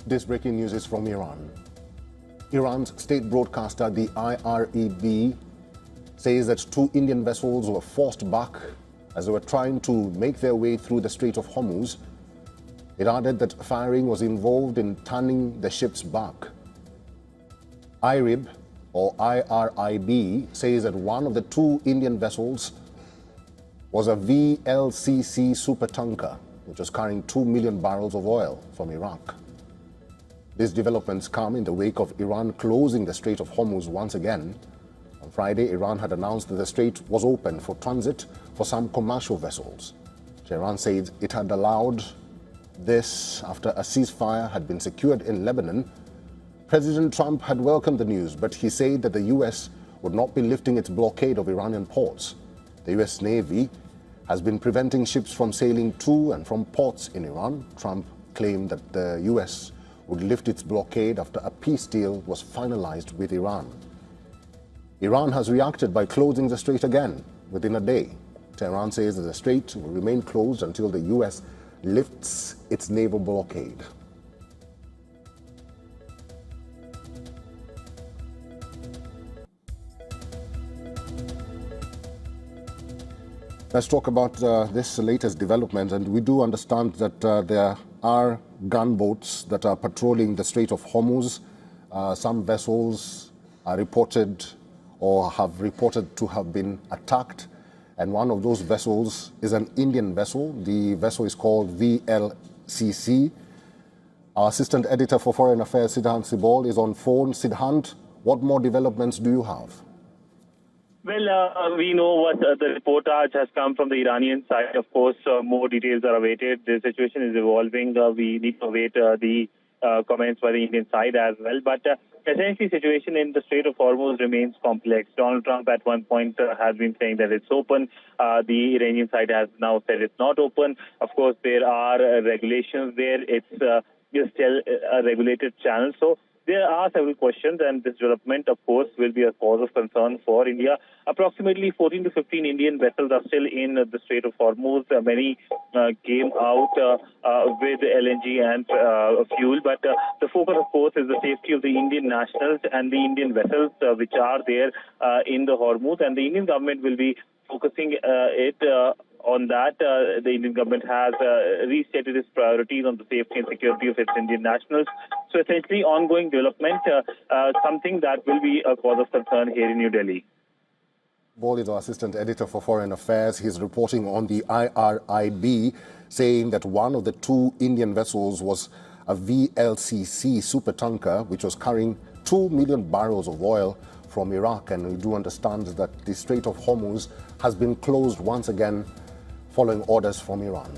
This breaking news is from Iran. Iran's state broadcaster, the IREB, says that 2 Indian vessels were forced back as they were trying to make their way through the Strait of Hormuz. It added that firing was involved in turning the ships back. IRIB, or IRIB, says that one of the 2 Indian vessels was a VLCC supertanker, which was carrying 2 million barrels of oil from Iraq. These developments come in the wake of Iran closing the Strait of Hormuz once again. On Friday, Iran had announced that the strait was open for transit for some commercial vessels. Tehran said it had allowed this after a ceasefire had been secured in Lebanon. President Trump had welcomed the news, but he said that the U.S. would not be lifting its blockade of Iranian ports. The U.S. Navy has been preventing ships from sailing to and from ports in Iran. Trump claimed that the U.S. would lift its blockade after a peace deal was finalized with Iran. Iran has reacted by closing the strait again within a day. Tehran says that the strait will remain closed until the U.S. lifts its naval blockade. Let's talk about this latest development, and we do understand that there are gunboats that are patrolling the Strait of Hormuz. Some vessels are reported or have reported to have been attacked, and one of those vessels is an Indian vessel. The vessel is called VLCC. Our assistant editor for Foreign Affairs, Sidhant Sibol, is on phone. Sidhant, what more developments do you have? Well, we know what the reportage has come from the Iranian side. Of course, more details are awaited. The situation is evolving. We need to await the comments by the Indian side as well. But essentially, the situation in the Strait of Hormuz remains complex. Donald Trump at one point has been saying that it's open. The Iranian side has now said it's not open. Of course, there are regulations there. It's still a regulated channel. So there are several questions, and this development, of course, will be a cause of concern for India. Approximately 14 to 15 Indian vessels are still in the Strait of Hormuz. Many came out with LNG and fuel, but the focus, of course, is the safety of the Indian nationals and the Indian vessels which are there in the Hormuz, and the Indian government will be focusing on that. The Indian government has restated its priorities on the safety and security of its Indian nationals. So essentially, ongoing development, something that will be a cause of concern here in New Delhi. Ball is our assistant editor for Foreign Affairs. He's reporting on the IRIB, saying that one of the 2 Indian vessels was a VLCC supertanker, which was carrying 2 million barrels of oil from Iraq. And we do understand that the Strait of Hormuz has been closed once again following orders from Iran.